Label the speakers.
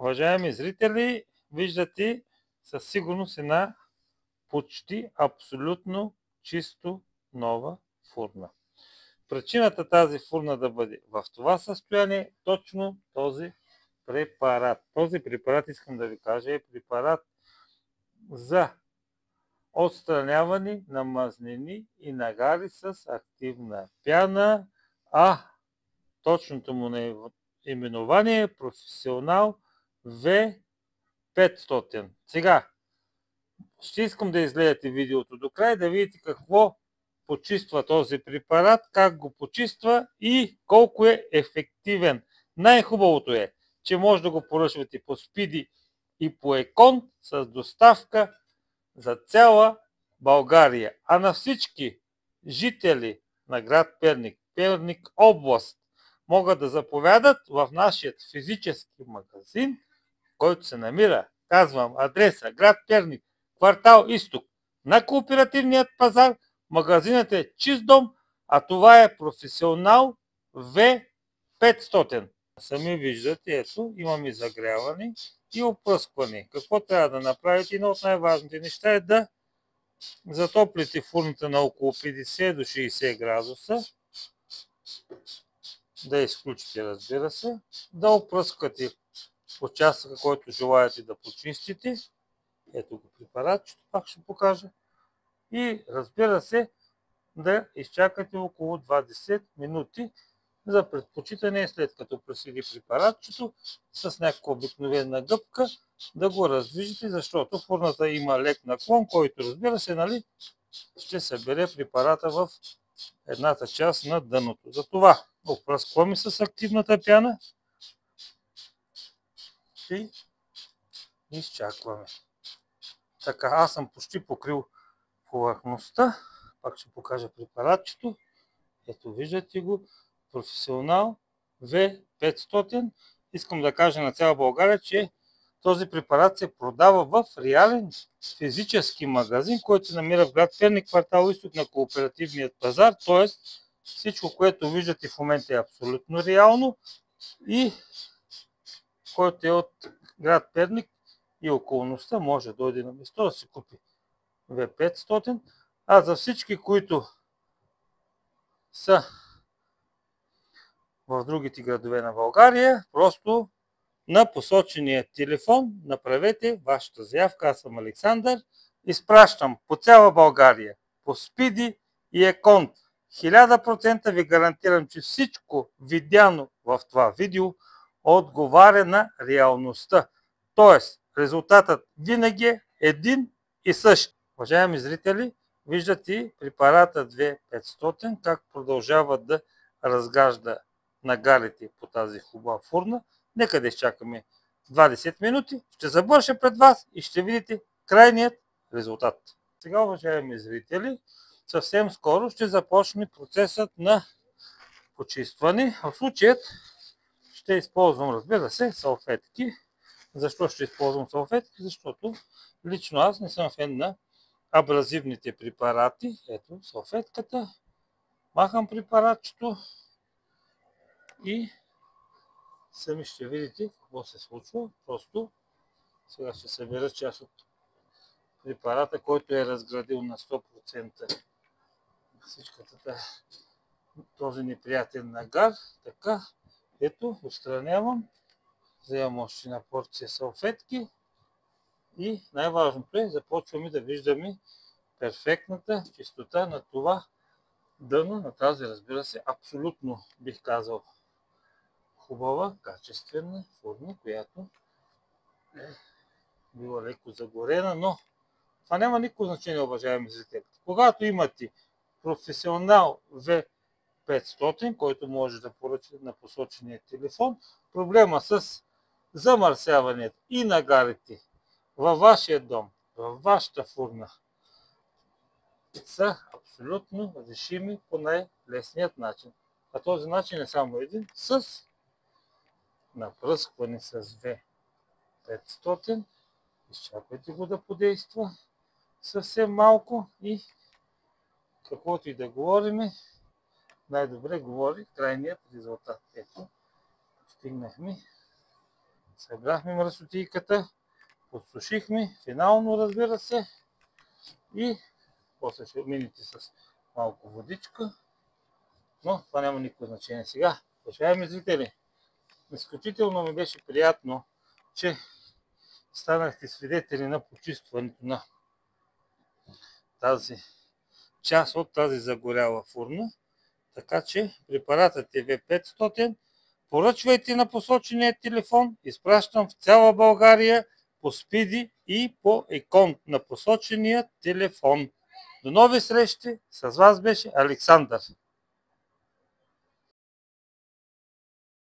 Speaker 1: Уважаеми зрители, виждате със сигурност една почти абсолютно чисто нова фурна. Причината тази фурна да бъде в това състояние е точно този препарат. Този препарат, искам да ви кажа, е препарат за отстраняване на мазнини и нагари с активна пяна, а точното му наименование е професионал V500. Сега, ще искам да изгледате видеото до край, да видите какво почиства този препарат, как го почиства и колко е ефективен. Най-хубавото е, че може да го поръчвате по Спиди и по Екон с доставка за цяла България. А на всички жители на град Перник, Перник област, могат да заповядат в нашия физически магазин, който се намира, казвам адреса, град Перник, квартал Изток, на кооперативният пазар. Магазинът е чист дом, а това е професионал V500. Сами виждате, ето, имаме загряване и опръскване. Какво трябва да направите? Едно от най-важните неща е да затоплите фурната на около 50 до 60 градуса, да изключите, разбира се, да опръскате участъка, който желаете да почистите. Ето го препаратчето, пак ще покажа. И разбира се, да изчакате около 20 минути за предпочитане, след като преседи препаратчето с някаква обикновена гъбка, да го раздвижите, защото фурната има лек наклон, който, разбира се, ще събере препарата в едната част на дъното. Затова опръскваме с активната пяна и изчакваме. Така, аз съм почти покрил повърхността. Пак ще покажа препаратчето. Ето, виждате го. Професионал V500. Искам да кажа на цяла България, че този препарат се продава в реален физически магазин, който се намира в град Перник, квартал Изток, на кооперативният пазар. Т.е. всичко, което виждате в момента е абсолютно реално и който е от град Перник и околността, може да дойде на место да си купи V500. А за всички, които са в другите градове на България, просто на посочения телефон направете вашата заявка. Аз съм Александър. Изпращам по цяла България, по Спиди и Еконт. 1000% ви гарантирам, че всичко видяно в това видео отговаря на реалността. Тоест, резултатът винаги е един и същ. Уважаеми зрители, виждате препарата V500 как продължава да разгажда нагарите по тази хубава фурна. Нека да изчакаме 20 минути. Ще завърша пред вас и ще видите крайният резултат. Сега, уважаеми зрители, съвсем скоро ще започне процесът на почистване. В случаят ще използвам, разбира се, салфетки. Защо ще използвам салфетки? Защото лично аз не съм фен на абразивните препарати. Ето салфетката. Махам препаратчето и сами ще видите какво се случва. Просто сега ще събера част от препарата, който е разградил на 100% всичката този неприятен нагар. Така, ето, отстранявам. Вземам още една порция салфетки и най-важното е, започваме да виждаме перфектната чистота на това дъно, на тази, разбира се, абсолютно, бих казал, хубава, качествена фурна, която е била леко загорена, но това няма никакво значение, уважаеми зрители. Когато имате професионал V500, който може да поръчате на посочения телефон, проблема с замърсяването и нагарите във вашия дом, във вашата фурна са абсолютно решими по най-лесният начин. А този начин е само един, с напръскване с V500. Изчаквайте го да подейства съвсем малко и каквото и да говорим, най-добре говори крайният резултат. Ето, стигнахме Събрахме мръсотийката, подсушихме, финално, разбира се, и после ще минете с малко водичка, но това няма никакво значение сега. Уважаеми зрители, изключително ми беше приятно, че станахте свидетели на почистването на тази част от тази загоряла фурна. Така че препаратът е V500. Поръчвайте на посочения телефон. Изпращам в цяла България по Спиди и по Екон на посочения телефон. До нови срещи! С вас беше Александър.